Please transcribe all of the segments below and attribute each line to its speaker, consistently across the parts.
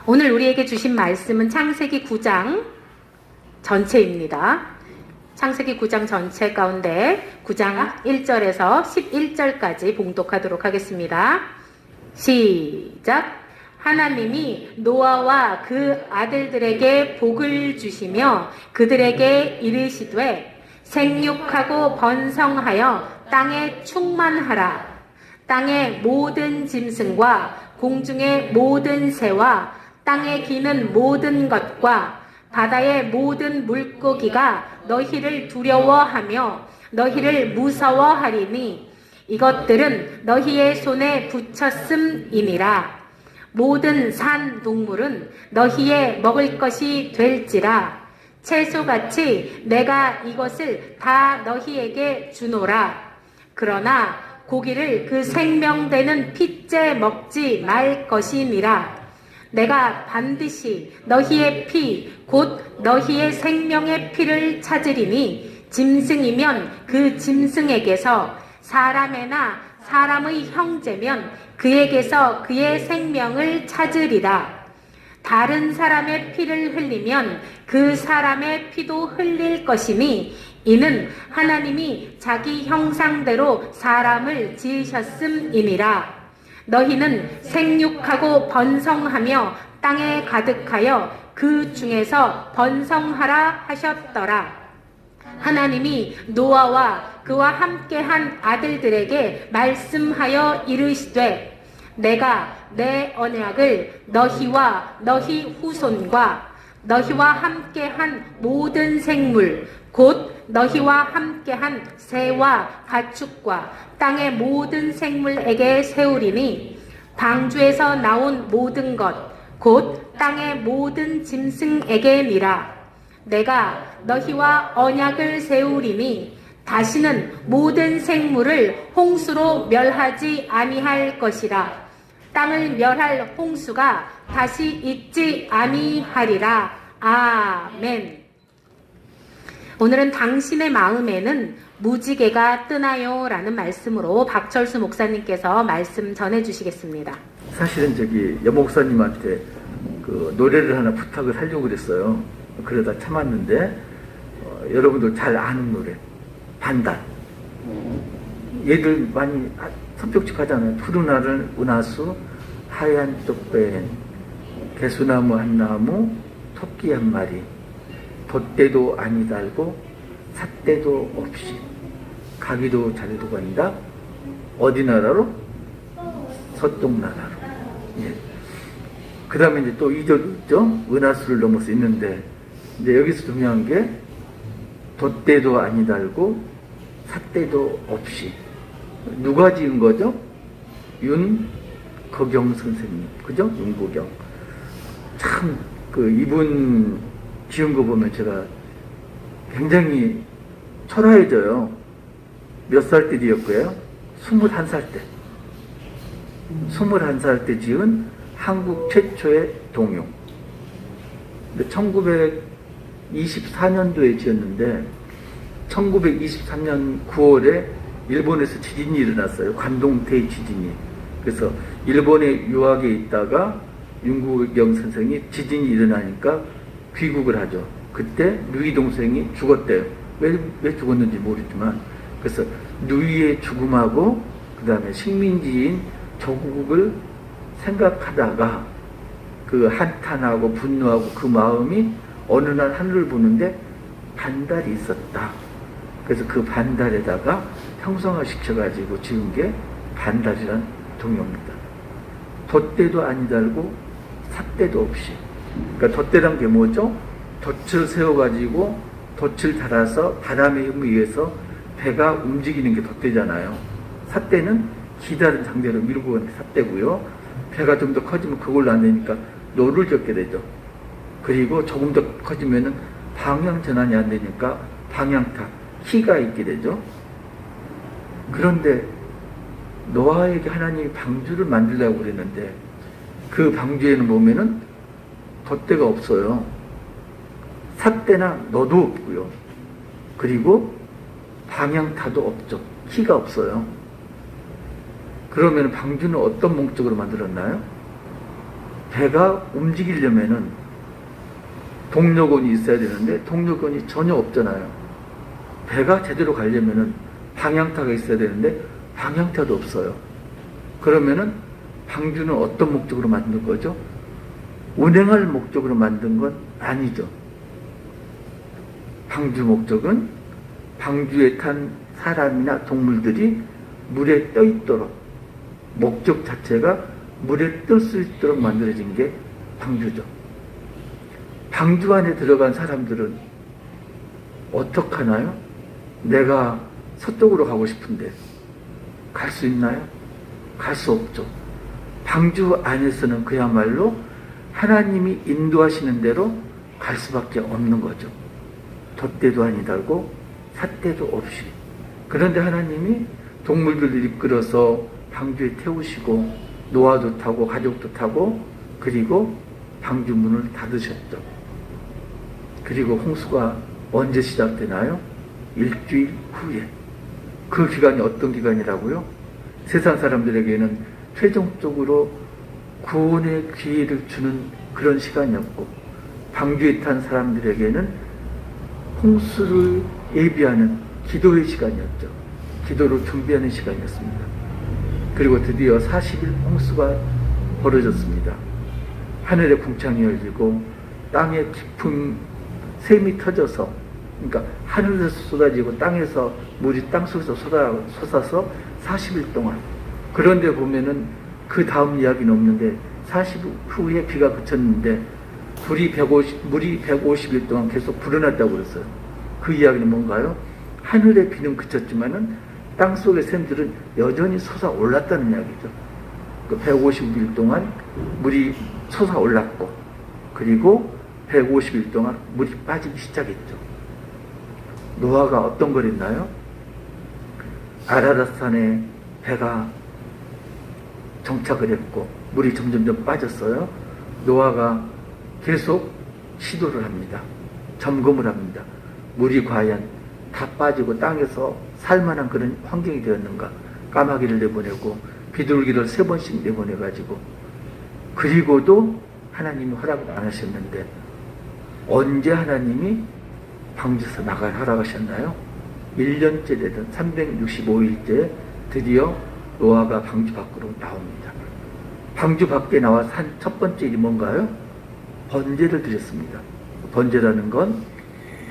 Speaker 1: 오늘 우리에게 주신 말씀은 창세기 9장 전체입니다. 창세기 9장 전체 가운데 9장 1절에서 11절까지 봉독하도록 하겠습니다. 시작! 하나님이 노아와 그 아들들에게 복을 주시며 그들에게 이르시되 생육하고 번성하여 땅에 충만하라. 땅의 모든 짐승과 공중의 모든 새와 땅에 기는 모든 것과 바다의 모든 물고기가 너희를 두려워하며 너희를 무서워하리니 이것들은 너희의 손에 붙였음이니라. 모든 산 동물은 너희의 먹을 것이 될지라. 채소같이 내가 이것을 다 너희에게 주노라. 그러나 고기를 그 생명되는 핏째 먹지 말 것이니라. 내가 반드시 너희의 피, 곧 너희의 생명의 피를 찾으리니 짐승이면 그 짐승에게서 사람에나 사람의 형제면 그에게서 그의 생명을 찾으리라. 다른 사람의 피를 흘리면 그 사람의 피도 흘릴 것이니 이는 하나님이 자기 형상대로 사람을 지으셨음이니라. 너희는 생육하고 번성하며 땅에 가득하여 그 중에서 번성하라 하셨더라. 하나님이 노아와 그와 함께한 아들들에게 말씀하여 이르시되 내가 내 언약을 너희와 너희 후손과 너희와 함께한 모든 생물 곧 너희와 함께한 새와 가축과 땅의 모든 생물에게 세우리니 방주에서 나온 모든 것 곧 땅의 모든 짐승에게니라. 내가 너희와 언약을 세우리니 다시는 모든 생물을 홍수로 멸하지 아니할 것이라. 땅을 멸할 홍수가 다시 있지 아니하리라. 아멘. 오늘은 당신의 마음에는 무지개가 뜨나요? 라는 말씀으로 박철수 목사님께서 말씀 전해주시겠습니다.
Speaker 2: 사실은 여 목사님한테 그 노래를 하나 부탁을 하려고 그랬어요. 그러다 참았는데 여러분들 잘 아는 노래 반달. 얘들 많이 선벽직하잖아요. 푸른 하늘 은하수 하얀 쪽배 개수나무 한 나무 토끼 한 마리 돛대도 아니 달고 삿대도 없이 가기도 자기도 간다. 어디 나라로? 서쪽 나라로. 예. 그 다음에 이제 또 2절 있죠? 은하수를 넘어서 있는데 이제 여기서 중요한 게 돛대도 아니 달고 삿대도 없이 누가 지은 거죠? 윤거경 선생님, 그죠? 윤거경. 참 이분 지은 거 보면 제가 굉장히 초라해져요. 몇 살 때 지었고요? 21살 때. 21살 때 지은 한국 최초의 동요. 1924년도에 지었는데 1923년 9월에 일본에서 지진이 일어났어요. 관동테이 지진이. 그래서 일본에 유학에 있다가 윤구경 선생이 지진이 일어나니까 귀국을 하죠. 그때 누이 동생이 죽었대요. 왜 죽었는지 모르지만 그래서 누이의 죽음하고 그 다음에 식민지인 조국을 생각하다가 그 한탄하고 분노하고 그 마음이 어느 날 하늘을 보는데 반달이 있었다. 그래서 그 반달에다가 형성화 시켜가지고 지은 게 반달이란 동요입니다. 돛대도 아니 달고 삿대도 없이. 그러니까 돛대란 게 뭐죠? 돛을 세워가지고 돛을 달아서 바람에 의해서 배가 움직이는 게 돛대잖아요. 삿대는 기다른 상대로 밀고 가는 게 삿대고요. 배가 좀 더 커지면 그걸로 안 되니까 노를 젓게 되죠. 그리고 조금 더 커지면은 방향 전환이 안 되니까 방향타, 키가 있게 되죠. 그런데 노아에게 하나님이 방주를 만들려고 그랬는데 그 방주에는 보면은 돛대가 없어요. 삿대나 너도 없고요. 그리고 방향타도 없죠. 키가 없어요. 그러면 방주는 어떤 목적으로 만들었나요? 배가 움직이려면은 동력원이 있어야 되는데 동력원이 전혀 없잖아요. 배가 제대로 가려면은 방향타가 있어야 되는데 방향타도 없어요. 그러면은 방주는 어떤 목적으로 만든 거죠? 운행할 목적으로 만든 건 아니죠. 방주 목적은 방주에 탄 사람이나 동물들이 물에 떠 있도록, 목적 자체가 물에 뜰 수 있도록 만들어진 게 방주죠. 방주 안에 들어간 사람들은 어떡하나요? 내가 서쪽으로 가고 싶은데 갈 수 있나요? 갈 수 없죠. 방주 안에서는 그야말로 하나님이 인도하시는 대로 갈 수밖에 없는 거죠. 돛대도 아니달고 삿대도 없이. 그런데 하나님이 동물들을 이끌어서 방주에 태우시고 노아도 타고 가족도 타고 그리고 방주 문을 닫으셨죠. 그리고 홍수가 언제 시작되나요? 일주일 후에. 그 기간이 어떤 기간이라고요? 세상 사람들에게는 최종적으로 구원의 기회를 주는 그런 시간이었고, 방주에 탄 사람들에게는 홍수를 예비하는 기도의 시간이었죠. 기도를 준비하는 시간이었습니다. 그리고 드디어 40일 홍수가 벌어졌습니다. 하늘의 궁창이 열리고 땅에 깊은 샘이 터져서, 그러니까 하늘에서 쏟아지고 땅에서 물이 땅속에서 솟아서 40일 동안. 그런데 보면은 그 다음 이야기는 없는데 40일 후에 비가 그쳤는데 물이 150일 동안 계속 불어났다고 그랬어요. 그 이야기는 뭔가요? 하늘의 비는 그쳤지만은 땅속의 샘들은 여전히 솟아올랐다는 이야기죠. 그 150일 동안 물이 솟아올랐고, 그리고 150일 동안 물이 빠지기 시작했죠. 노아가 어떤 걸 했나요? 아라랏산에 배가 정착을 했고 물이 점점점 빠졌어요. 노아가 계속 시도를 합니다. 점검을 합니다. 물이 과연 다 빠지고 땅에서 살만한 그런 환경이 되었는가. 까마귀를 내보내고 비둘기를 3번씩 내보내가지고, 그리고도 하나님이 허락을 안 하셨는데 언제 하나님이 방주에서 나갈 허락하셨나요? 1년째 되던 365일째 드디어 노아가 방주 밖으로 나옵니다. 방주 밖에 나와서 한 첫 번째 일이 뭔가요? 번제를 드렸습니다. 번제라는 건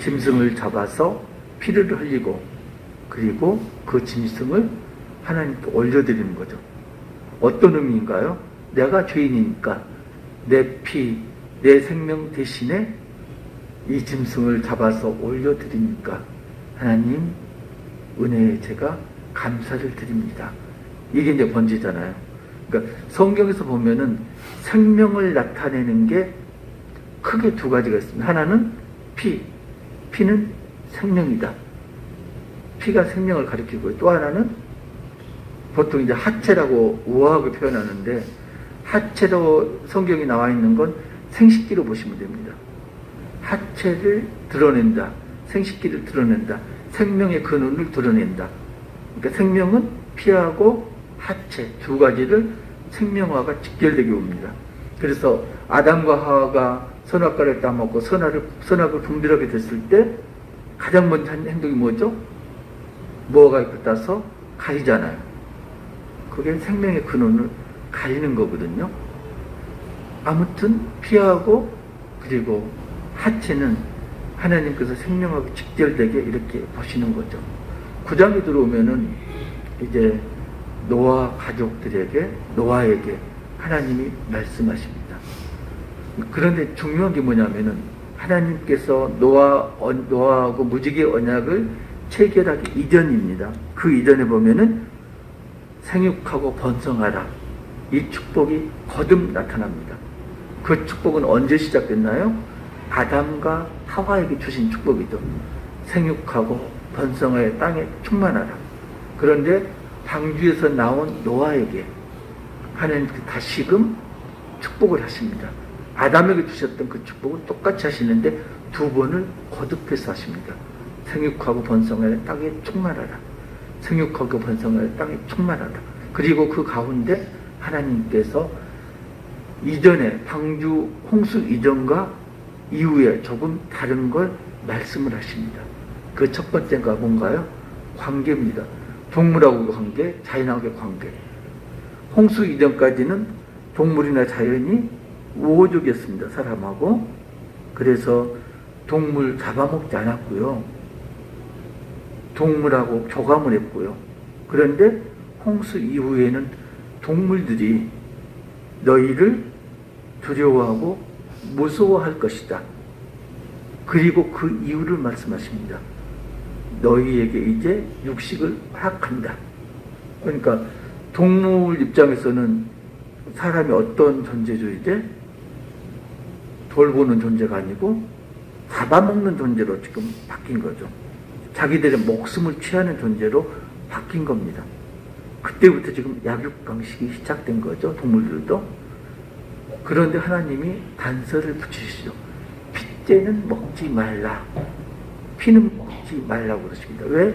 Speaker 2: 짐승을 잡아서 피를 흘리고 그리고 그 짐승을 하나님께 올려드리는 거죠. 어떤 의미인가요? 내가 죄인이니까 내 피, 내 생명 대신에 이 짐승을 잡아서 올려드리니까 하나님 은혜에 제가 감사를 드립니다. 이게 이제 번제잖아요. 그러니까 성경에서 보면은 생명을 나타내는 게 크게 2가지가 있습니다. 하나는 피, 피는 생명이다. 피가 생명을 가리키고, 또 하나는 보통 이제 하체라고 우아하게 표현하는데, 하체로 성경이 나와 있는 건 생식기로 보시면 됩니다. 하체를 드러낸다. 생식기를 드러낸다. 생명의 근원을 드러낸다. 그러니까 생명은 피하고 하체 2가지를 생명화가 직결되게 옵니다. 그래서 아담과 하와가 선악과를 따먹고 선악을 분별하게 됐을 때 가장 먼저 한 행동이 뭐죠? 뭐가 있고 따서 가리잖아요. 그게 생명의 근원을 가리는 거거든요. 아무튼 피하고 그리고 하체는 하나님께서 생명하고 직결되게 이렇게 보시는 거죠. 9장에 들어오면은 이제 노아 가족들에게, 노아에게 하나님이 말씀하십니다. 그런데 중요한 게 뭐냐면은 하나님께서 노아하고 무지개 언약을 체결하기 이전입니다. 그 이전에 보면은 생육하고 번성하라. 이 축복이 거듭 나타납니다. 그 축복은 언제 시작됐나요? 아담과 하와에게 주신 축복이죠. 생육하고 번성하여 땅에 충만하라. 그런데 방주에서 나온 노아에게 하나님께서 다시금 축복을 하십니다. 아담에게 주셨던 그 축복을 똑같이 하시는데 2번을 거듭해서 하십니다. 생육하고 번성하여 땅에 충만하라. 생육하고 번성하여 땅에 충만하라. 그리고 그 가운데 하나님께서 이전에 방주 홍수 이전과 이후에 조금 다른 걸 말씀을 하십니다. 그 첫 번째가 뭔가요? 관계입니다. 동물하고 관계, 자연하고의 관계. 홍수 이전까지는 동물이나 자연이 우호적이었습니다. 사람하고. 그래서 동물 잡아먹지 않았고요. 동물하고 교감을 했고요. 그런데 홍수 이후에는 동물들이 너희를 두려워하고 무서워할 것이다. 그리고 그 이유를 말씀하십니다. 너희에게 이제 육식을 허락한다. 그러니까 동물 입장에서는 사람이 어떤 존재죠? 이제 돌보는 존재가 아니고 잡아먹는 존재로 지금 바뀐 거죠. 자기들의 목숨을 취하는 존재로 바뀐 겁니다. 그때부터 지금 약육강식이 시작된 거죠. 동물들도. 그런데 하나님이 단서를 붙이시죠. 핏째는 먹지 말라. 피는 먹지 말라고 그러십니다. 왜?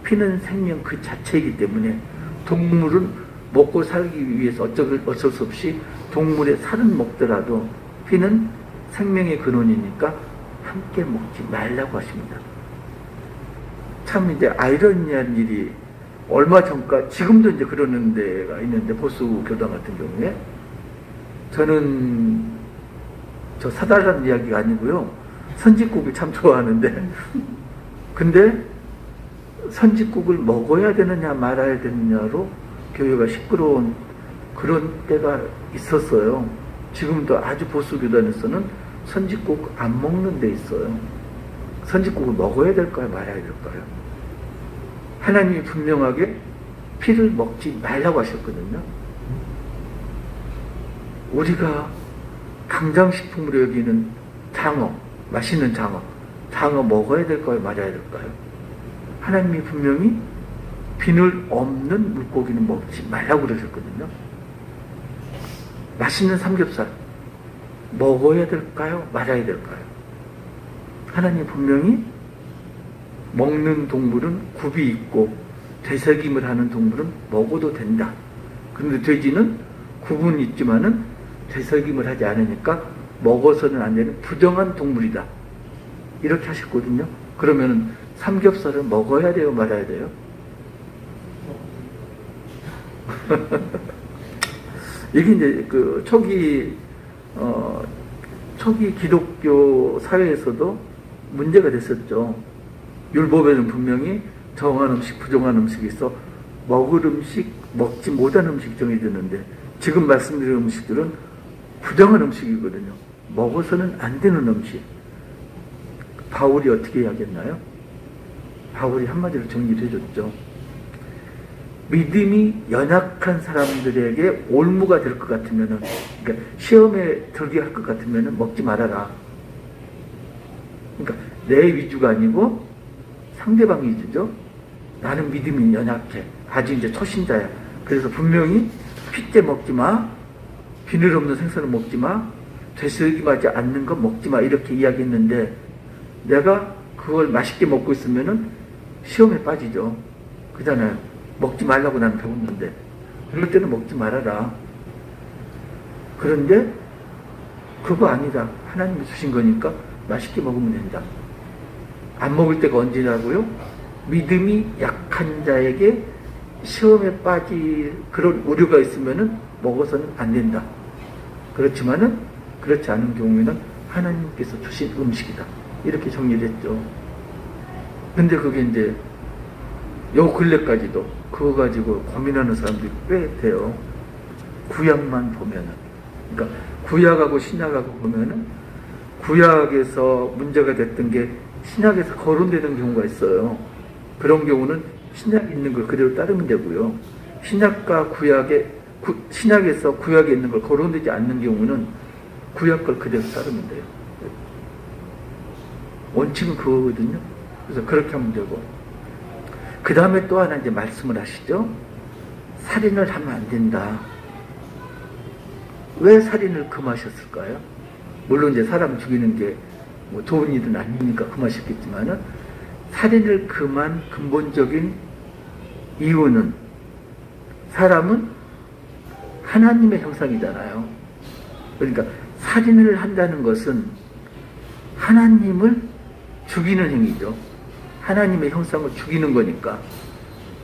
Speaker 2: 피는 생명 그 자체이기 때문에 동물은 먹고 살기 위해서 어쩔 수 없이 동물의 살은 먹더라도 피는 생명의 근원이니까 함께 먹지 말라고 하십니다. 참 이제 아이러니한 일이 얼마 전까 지금도 이제 그러는 데가 있는데 보수 교단 같은 경우에 저는 저 사달라는 이야기가 아니고요. 선짓국을 참 좋아하는데 근데 선짓국을 먹어야 되느냐 말아야 되느냐로 교회가 시끄러운 그런 때가 있었어요. 지금도 아주 보수 교단에서는 선짓국 안 먹는 데 있어요. 선짓국을 먹어야 될까요? 말아야 될까요? 하나님이 분명하게 피를 먹지 말라고 하셨거든요. 우리가 강장식품으로 여기는 장어, 맛있는 장어 먹어야 될까요? 말아야 될까요? 하나님이 분명히 비늘 없는 물고기는 먹지 말라고 그러셨거든요. 맛있는 삼겹살 먹어야 될까요? 말아야 될까요? 하나님 분명히 먹는 동물은 굽이 있고 되새김을 하는 동물은 먹어도 된다. 그런데 돼지는 굽은 있지만은 되새김을 하지 않으니까 먹어서는 안 되는 부정한 동물이다. 이렇게 하셨거든요. 그러면은 삼겹살은 먹어야 돼요? 말아야 돼요? 이게 이제 그 초기 기독교 사회에서도 문제가 됐었죠. 율법에는 분명히 정한 음식, 부정한 음식이 있어 먹을 음식, 먹지 못한 음식이 정해졌는데 지금 말씀드린 음식들은 부정한 음식이거든요. 먹어서는 안 되는 음식. 바울이 어떻게 이야기했나요? 바울이 한마디로 정리를 해줬죠. 믿음이 연약한 사람들에게 올무가 될 것 같으면은, 그러니까 시험에 들게 할 것 같으면은 먹지 말아라. 그러니까 내 위주가 아니고 상대방 위주죠. 나는 믿음이 연약해. 아직 이제 초신자야. 그래서 분명히 핏째 먹지 마. 비늘 없는 생선을 먹지 마. 되새김하지 않는 건 먹지 마. 이렇게 이야기했는데 내가 그걸 맛있게 먹고 있으면은 시험에 빠지죠. 그잖아요. 먹지 말라고 나는 배웠는데 그럴 때는 먹지 말아라. 그런데 그거 아니다. 하나님이 주신 거니까 맛있게 먹으면 된다. 안 먹을 때가 언제냐고요? 믿음이 약한 자에게 시험에 빠질 그런 우려가 있으면은 먹어서는 안 된다. 그렇지만은 그렇지 않은 경우에는 하나님께서 주신 음식이다. 이렇게 정리를 했죠. 근데 그게 이제 요 근래까지도 그거 가지고 고민하는 사람들이 꽤 돼요. 구약만 보면은. 그러니까 구약하고 신약하고 보면은 구약에서 문제가 됐던 게 신약에서 거론되는 경우가 있어요. 그런 경우는 신약에 있는 걸 그대로 따르면 되고요. 신약에서 구약에 있는 걸 거론되지 않는 경우는 구약 걸 그대로 따르면 돼요. 원칙은 그거거든요. 그래서 그렇게 하면 되고. 그 다음에 또 하나 이제 말씀을 하시죠. 살인을 하면 안 된다. 왜 살인을 금하셨을까요? 물론 이제 사람 죽이는 게 뭐 좋은 일은 아니니까 금하셨겠지만은 살인을 금한 근본적인 이유는 사람은 하나님의 형상이잖아요. 그러니까 살인을 한다는 것은 하나님을 죽이는 행위죠. 하나님의 형상을 죽이는 거니까.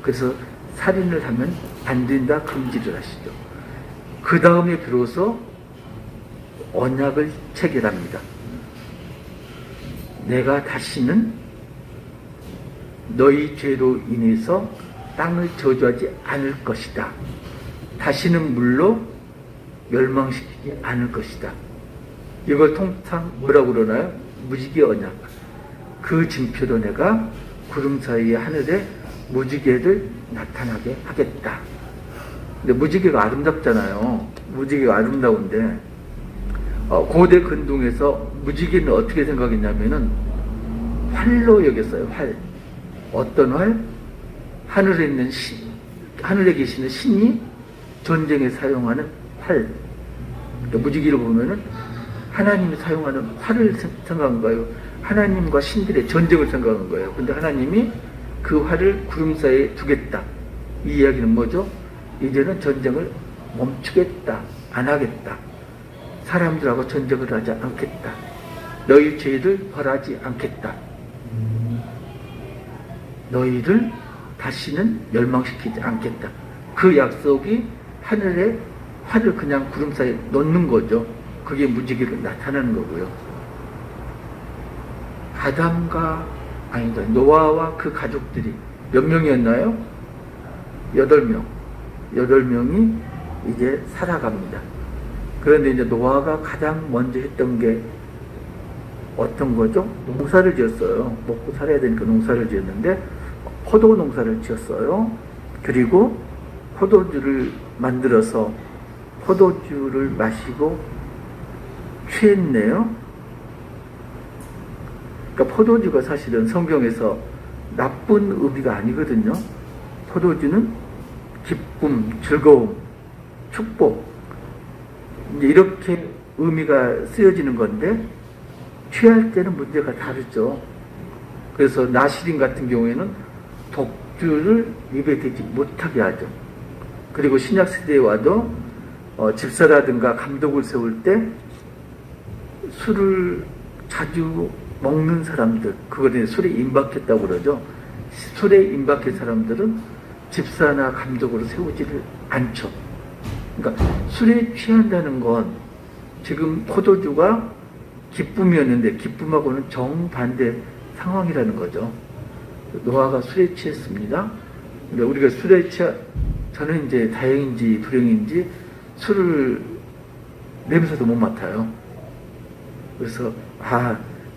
Speaker 2: 그래서 살인을 하면 안 된다 금지를 하시죠. 그 다음에 비로소 언약을 체결합니다. 내가 다시는 너희 죄로 인해서 땅을 저주하지 않을 것이다. 다시는 물로 멸망시키지 않을 것이다. 이걸 통상 뭐라고 그러나요? 무지개 언약. 그 징표로 내가 구름 사이의 하늘에 무지개를 나타나게 하겠다. 근데 무지개가 아름답잖아요. 무지개가 아름다운데 고대 근동에서 무지개는 어떻게 생각했냐면은 활로 여겼어요. 활. 어떤 활? 하늘에 있는 하늘에 계시는 신이 전쟁에 사용하는 활. 그러니까 무지개를 보면은 하나님이 사용하는 활을 생각한 거예요. 하나님과 신들의 전쟁을 생각한 거예요. 근데 하나님이 그 활을 구름 사이에 두겠다. 이 이야기는 뭐죠? 이제는 전쟁을 멈추겠다. 안 하겠다. 사람들하고 전쟁을 하지 않겠다. 너희 죄를 벌하지 않겠다. 너희를 다시는 멸망시키지 않겠다. 그 약속이 하늘에 활을 그냥 구름 사이에 놓는 거죠. 그게 무지개로 나타나는 거고요. 노아와 그 가족들이 몇 명이었나요? 8명. 8명이 이제 살아갑니다. 그런데 이제 노아가 가장 먼저 했던 게 어떤 거죠? 농사를 지었어요. 먹고 살아야 되니까 농사를 지었는데 포도 농사를 지었어요. 그리고 포도주를 만들어서 포도주를 마시고 취했네요. 그러니까 포도주가 사실은 성경에서 나쁜 의미가 아니거든요. 포도주는 기쁨, 즐거움, 축복 이제 이렇게 의미가 쓰여지는 건데 취할 때는 문제가 다르죠. 그래서 나시린 같은 경우에는 독주를 입에 대지 못하게 하죠. 그리고 신약 시대에 와도 집사라든가 감독을 세울 때 술을 자주 먹는 사람들, 그거는 술에 임박했다고 그러죠. 술에 임박한 사람들은 집사나 감독으로 세우지를 않죠. 그러니까 술에 취한다는 건 지금 포도주가 기쁨이었는데 기쁨하고는 정반대 상황이라는 거죠. 노아가 술에 취했습니다. 그러니까 우리가 술에 저는 이제 다행인지 불행인지 술을 냄새도 못 맡아요. 그래서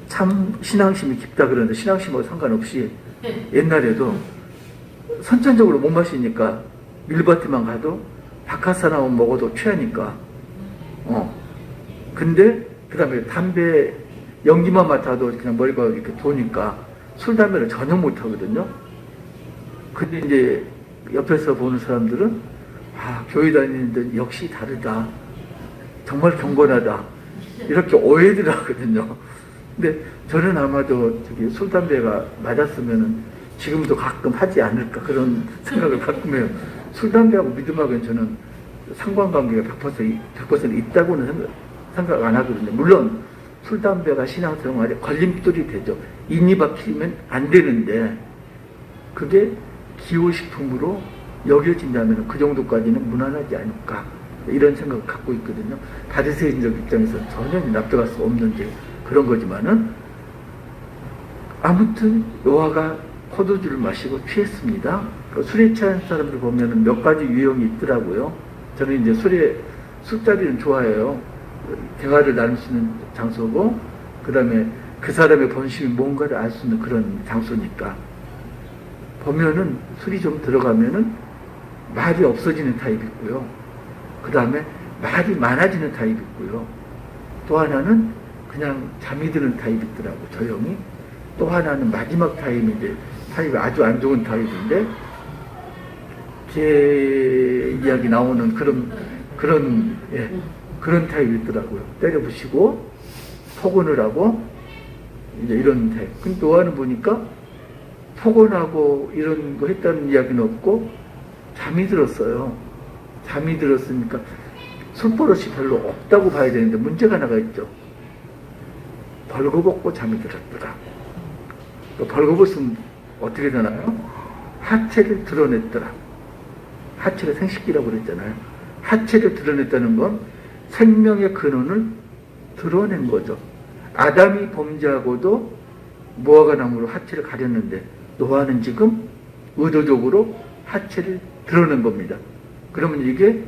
Speaker 2: 참 신앙심이 깊다 그러는데 신앙심하고 상관없이 옛날에도 선천적으로 못 마시니까 밀밭에만 가도 박하사나만 먹어도 취하니까 근데 그 다음에 담배 연기만 맡아도 그냥 머리가 이렇게 도니까 술 담배를 전혀 못 하거든요. 근데 이제 옆에서 보는 사람들은 교회 다니는데 역시 다르다, 정말 경건하다 이렇게 오해들 하거든요. 근데 저는 아마도 술 담배가 맞았으면은 지금도 가끔 하지 않을까 그런 생각을 가끔 해요. 술 담배하고 믿음하고는 저는 상관관계가 100% 있다고는 생각 안 하거든요. 물론 술 담배가 신앙생활에 걸림돌이 되죠. 인이 박히면 안 되는데 그게 기호식품으로 여겨진다면 그 정도까지는 무난하지 않을까 이런 생각을 갖고 있거든요. 바리새인적 입장에서 전혀 납득할 수 없는 그런 거지만은 아무튼 노아가 포도주를 마시고 취했습니다. 술에 취한 사람들 보면은 몇 가지 유형이 있더라고요. 저는 이제 술자리는 좋아해요. 대화를 나눌 수 있는 장소고, 그 다음에 그 사람의 본심이 뭔가를 알 수 있는 그런 장소니까. 보면은 술이 좀 들어가면은 말이 없어지는 타입이 있고요. 그 다음에 말이 많아지는 타입이 있고요. 또 하나는 그냥 잠이 드는 타입이 있더라고, 저 형이. 또 하나는 마지막 타입인데, 타입이 아주 안 좋은 타입인데, 제 이야기 나오는 그런 타입이 있더라고요. 때려부시고, 폭언을 하고, 이제 이런 타입. 근데 노아는 보니까, 폭언하고 이런 거 했다는 이야기는 없고, 잠이 들었어요. 잠이 들었으니까, 술버릇이 별로 없다고 봐야 되는데 문제가 하나가 있죠. 벌거벗고 잠이 들었더라. 또 벌거벗으면 어떻게 되나요? 하체를 드러냈더라. 하체가 생식기라고 그랬잖아요. 하체를 드러냈다는 건 생명의 근원을 드러낸 거죠. 아담이 범죄하고도 무화과 나무로 하체를 가렸는데 노아는 지금 의도적으로 하체를 드러낸 겁니다. 그러면 이게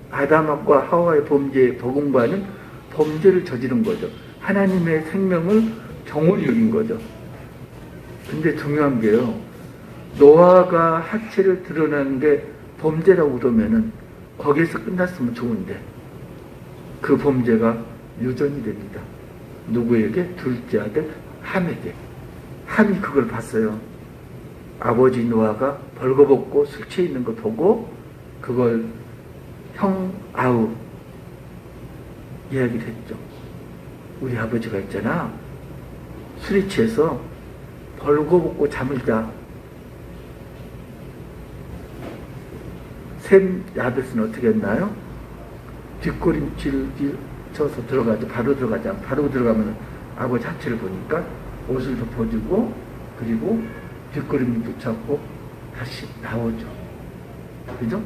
Speaker 2: 아담과 하와의 범죄에 버금가는 범죄를 저지른 거죠. 하나님의 생명을 정오리 여긴 거죠. 근데 중요한 게요. 노아가 하체를 드러내는 게 범죄라고 그러면은 거기에서 끝났으면 좋은데 그 범죄가 유전이 됩니다. 누구에게? 둘째 아들 함에게. 함이 그걸 봤어요. 아버지 노아가 벌거벗고 술 취해 있는 걸 보고 그걸 형 아우 이야기를 했죠. 우리 아버지가 있잖아. 술이 취해서 벌거벗고 잠을 자. 샘 야벳은 어떻게 했나요? 뒷걸음질 쳐서 들어가죠. 바로 들어가지 않고 바로 들어가면 아버지 하체를 보니까 옷을 덮어주고 그리고 뒷걸음질 붙잡고 다시 나오죠. 그죠?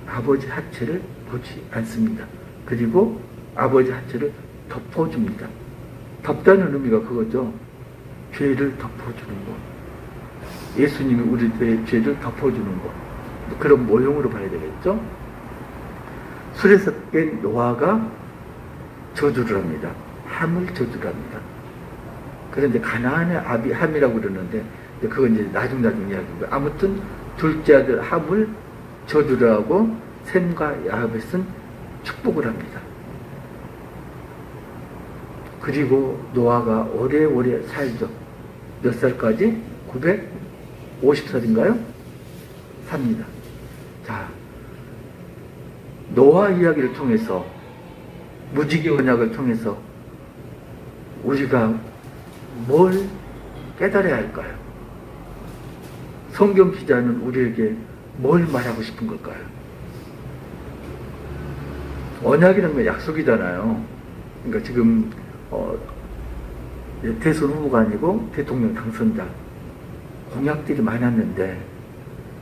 Speaker 2: 아버지 하체를 보지 않습니다. 그리고 아버지 하체를 덮어줍니다. 덮다는 의미가 그거죠. 죄를 덮어주는 거. 예수님이 우리의 죄를 덮어주는 거. 그런 모형으로 봐야 되겠죠. 술에서 깬 노아가 저주를 합니다. 함을 저주를 합니다. 그런데 가나안의 아비 함이라고 그러는데 그건 이제 나중 이야기고요. 아무튼 둘째 아들 함을 저주를 하고 셈과 야벳은 축복을 합니다. 그리고 노아가 오래오래 살죠. 몇 살까지? 950살인가요? 삽니다. 자, 노아 이야기를 통해서 무지개 언약을 통해서 우리가 뭘 깨달아야 할까요? 성경 기자는 우리에게 뭘 말하고 싶은 걸까요? 언약이라는 건 약속이잖아요. 그러니까 지금 대선 후보가 아니고 대통령 당선자 공약들이 많았는데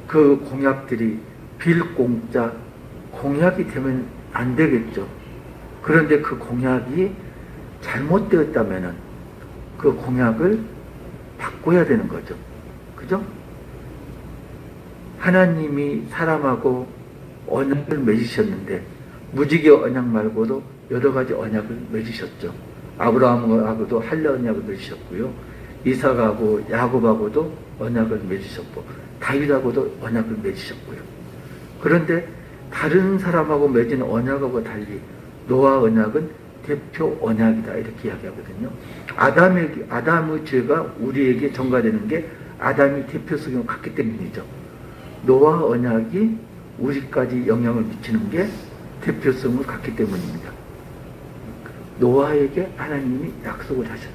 Speaker 2: 그 공약들이 빌공짜 공약이 되면 안 되겠죠. 그런데 그 공약이 잘못되었다면 그 공약을 바꿔야 되는 거죠. 그죠? 하나님이 사람하고 언약을 맺으셨는데 무지개 언약 말고도 여러 가지 언약을 맺으셨죠. 아브라함하고도 할례 언약을 맺으셨고요. 이삭하고 야곱하고도 언약을 맺으셨고 다윗하고도 언약을 맺으셨고요. 그런데 다른 사람하고 맺은 언약하고 달리 노아 언약은 대표 언약이다 이렇게 이야기하거든요. 아담의 죄가 우리에게 전가되는 게 아담이 대표성을 갖기 때문이죠. 노아 언약이 우리까지 영향을 미치는 게 대표성을 갖기 때문입니다. 노아에게 하나님이 약속을 하셨죠.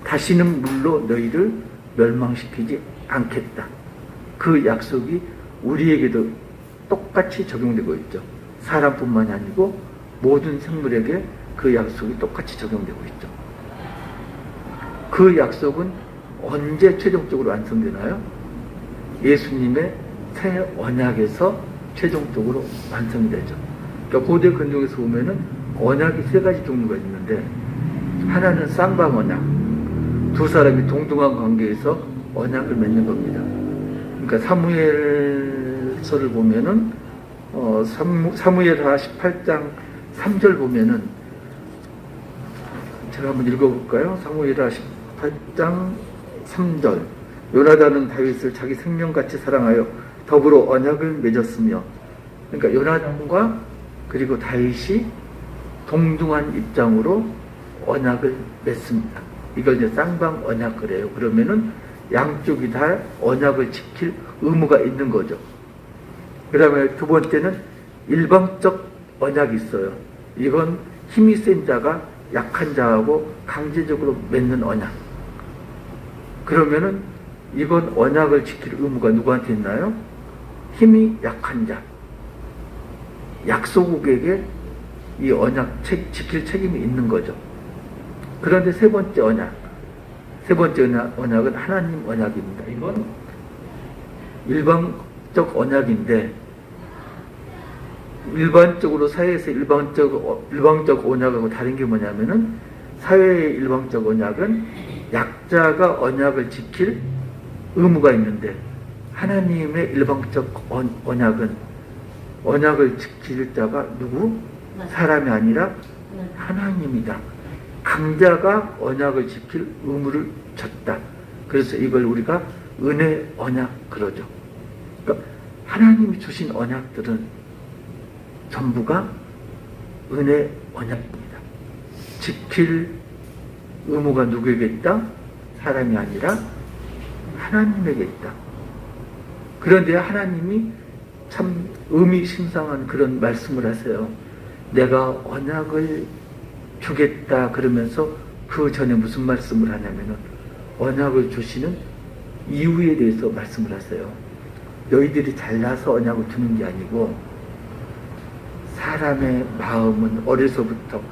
Speaker 2: 다시는 물로 너희를 멸망시키지 않겠다. 그 약속이 우리에게도 똑같이 적용되고 있죠. 사람뿐만이 아니고 모든 생물에게 그 약속이 똑같이 적용되고 있죠. 그 약속은 언제 최종적으로 완성되나요? 예수님의 새 언약에서 최종적으로 완성이 되죠. 그러니까 고대 근동에서 보면은 언약이 세 가지 종류가 있는데 하나는 쌍방 언약, 두 사람이 동등한 관계에서 언약을 맺는 겁니다. 그러니까 사무엘서를 보면은 사무엘하 18장 3절 보면은 제가 한번 읽어볼까요? 사무엘하 18장 3절 요나단은 다윗을 자기 생명같이 사랑하여 더불어 언약을 맺었으며 그러니까 요나단과 그리고 다윗이 동등한 입장으로 언약을 맺습니다. 이걸 이제 쌍방 언약을 해요. 그러면은 양쪽이 다 언약을 지킬 의무가 있는 거죠. 그 다음에 두 번째는 일방적 언약이 있어요. 이건 힘이 센 자가 약한 자하고 강제적으로 맺는 언약. 그러면은 이건 언약을 지킬 의무가 누구한테 있나요? 힘이 약한 자. 약소국에게 이 언약 지킬 책임이 있는 거죠. 그런데 세 번째 언약은 하나님 언약입니다. 이건 일방적 언약인데, 일반적으로 사회에서 일방적 언약하고 다른 게 뭐냐면은, 사회의 일방적 언약은 약자가 언약을 지킬 의무가 있는데, 하나님의 일방적 언약은 언약을 지킬 자가 누구? 사람이 아니라 하나님이다. 강자가 언약을 지킬 의무를 졌다. 그래서 이걸 우리가 은혜 언약 그러죠. 그러니까 하나님이 주신 언약들은 전부가 은혜 언약입니다. 지킬 의무가 누구에게 있다? 사람이 아니라 하나님에게 있다. 그런데 하나님이 참 의미심장한 그런 말씀을 하세요. 내가 언약을 주겠다 그러면서 그 전에 무슨 말씀을 하냐면은 언약을 주시는 이유에 대해서 말씀을 하세요. 너희들이 잘나서 언약을 주는 게 아니고, 사람의 마음은 어려서부터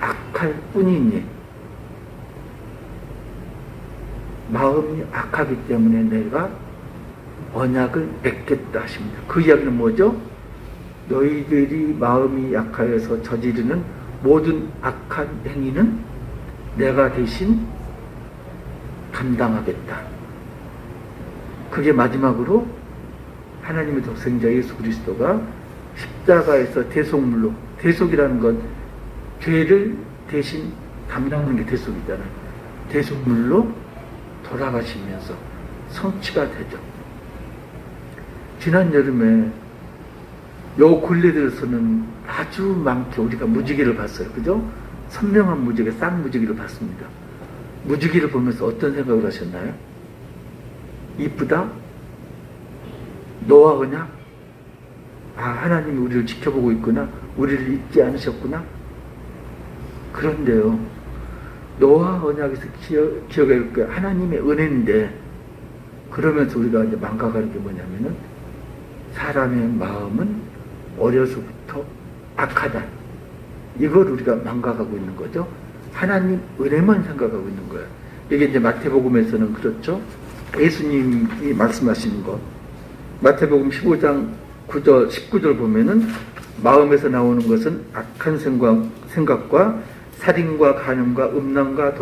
Speaker 2: 악할 뿐이니 마음이 악하기 때문에 내가 언약을 맺겠다 하십니다. 그 이야기는 뭐죠? 너희들이 마음이 약하여서 저지르는 모든 악한 행위는 내가 대신 감당하겠다. 그게 마지막으로 하나님의 독생자 예수 그리스도가 십자가에서 대속물로, 대속이라는 건 죄를 대신 담당하는 게 대속이잖아요. 대속물로 돌아가시면서 성취가 되죠. 지난 여름에 요 근래 들어서는 아주 많게 우리가 무지개를 봤어요. 그죠? 선명한 무지개, 쌍무지개를 봤습니다. 무지개를 보면서 어떤 생각을 하셨나요? 이쁘다? 노아 언약? 아, 하나님이 우리를 지켜보고 있구나. 우리를 잊지 않으셨구나. 그런데요, 노아 언약에서 기억할 게 하나님의 은혜인데, 그러면서 우리가 이제 망각하는 게 뭐냐면은, 사람의 마음은 어려서부터 악하다. 이걸 우리가 망각하고 있는 거죠. 하나님 은혜만 생각하고 있는 거예요. 이게 이제 마태복음에서는 그렇죠. 예수님이 말씀하시는 것. 마태복음 15장 9절, 19절 보면은 마음에서 나오는 것은 악한 생각과 살인과 간음과 음란과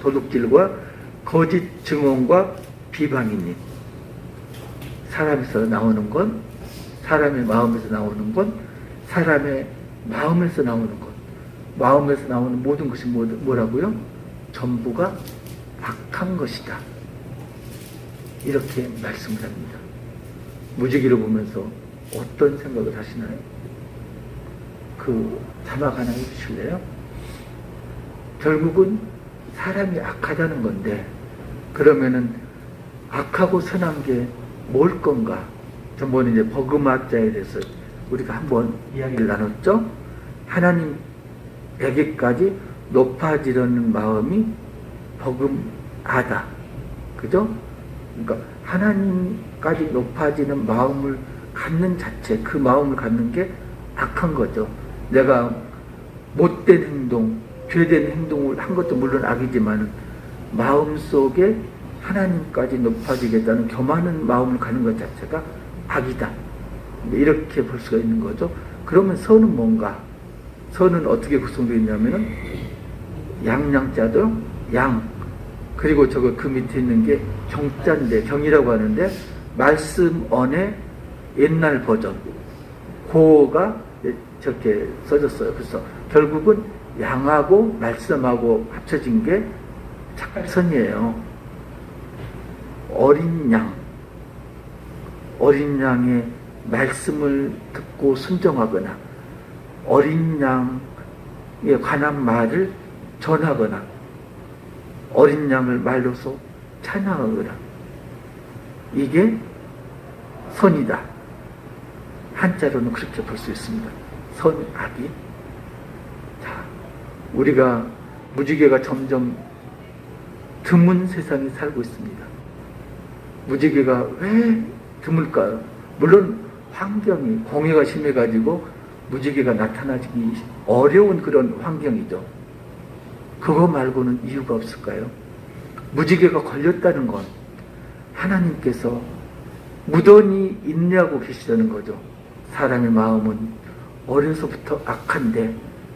Speaker 2: 도둑질과 거짓 증언과 비방이니. 사람에서 나오는 건, 사람의 마음에서 나오는 건, 사람의 마음에서 나오는 것. 마음에서 나오는 모든 것이 뭐라고요? 전부가 악한 것이다. 이렇게 말씀을 합니다. 무지개를 보면서 어떤 생각을 하시나요? 그 자막 하나 해주실래요? 결국은 사람이 악하다는 건데, 그러면은 악하고 선한 게 뭘 건가? 전번에 이제 버그마자에 대해서 우리가 한번 이야기를 나눴죠? 하나님에게까지 높아지려는 마음이 버금하다. 그죠? 그러니까 하나님까지 높아지는 마음을 갖는 자체, 그 마음을 갖는 게 악한 거죠. 내가 못된 행동, 죄된 행동을 한 것도 물론 악이지만 마음속에 하나님까지 높아지겠다는 교만한 마음을 갖는 것 자체가 악이다. 이렇게 볼 수가 있는 거죠. 그러면 선은 뭔가? 선은 어떻게 구성되어 있냐면은 양양자도 양, 그리고 저거 그 밑에 있는 게 경자인데, 경이라고 하는데 말씀 언의 옛날 버전, 고가 저렇게 써졌어요. 그래서 결국은 양하고 말씀하고 합쳐진 게 착각선이에요. 어린 양의 말씀을 듣고 순종하거나, 어린 양에 관한 말을 전하거나, 어린 양을 말로서 찬양하거나, 이게 선이다. 한자로는 그렇게 볼 수 있습니다. 선악이. 자, 우리가 무지개가 점점 드문 세상에 살고 있습니다. 무지개가 왜 드물까요? 물론 환경이 공해가 심해가지고 무지개가 나타나기 어려운 그런 환경이죠. 그거 말고는 이유가 없을까요? 무지개가 걸렸다는 건 하나님께서 무던히 인내하고 계시다는 거죠. 사람의 마음은 어려서부터 악한데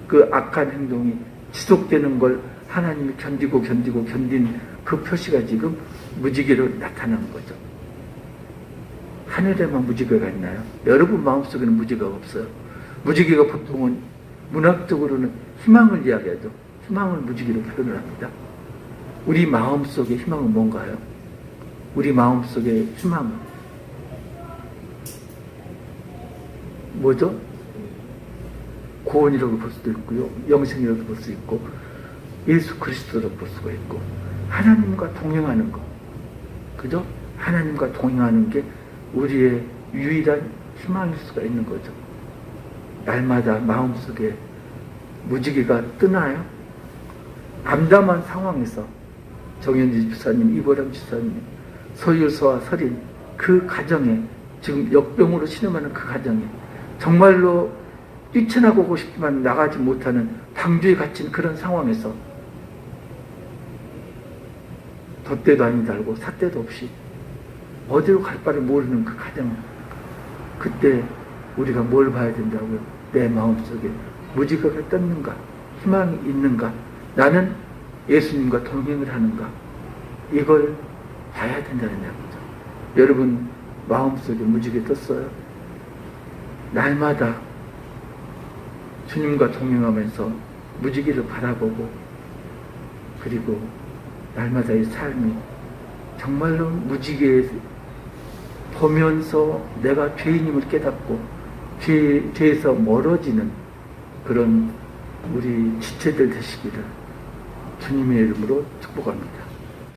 Speaker 2: 그 악한 행동이 지속되는 걸 하나님이 견딘 그 표시가 지금 무지개로 나타나는 거죠. 하늘에만 무지개가 있나요? 여러분 마음속에는 무지개가 없어요. 무지개가 보통은 문학적으로는 희망을 이야기하죠. 희망을 무지개로 표현을 합니다. 우리 마음속의 희망은 뭔가요? 우리 마음속의 희망은 뭐죠? 구원이라고 볼 수도 있고요. 영생이라고 볼 수 있고 예수 그리스도라고 볼 수가 있고 하나님과 동행하는 것. 그죠? 하나님과 동행하는 게 우리의 유일한 희망일 수가 있는 거죠. 날마다 마음속에 무지개가 뜨나요? 암담한 상황에서 정현지 집사님, 이보람 집사님, 서율서와 설인 그 가정에 지금 역병으로 신음하는 그 가정에 정말로 뛰쳐나가고 싶지만 나가지 못하는 방주에 갇힌 그런 상황에서 덧대도 아닌 달고 삿대도 없이 어디로 갈 바를 모르는 그 가정, 그때 우리가 뭘 봐야 된다고요? 내 마음속에 무지개가 떴는가? 희망이 있는가? 나는 예수님과 동행을 하는가? 이걸 봐야 된다는 이야기죠. 여러분 마음속에 무지개 떴어요? 날마다 주님과 동행하면서 무지개를 바라보고 그리고 날마다의 삶이 정말로 무지개 보면서 내가 죄인임을 깨닫고 죄에서 멀어지는 그런 우리 지체들 되시기를 주님의 이름으로 축복합니다.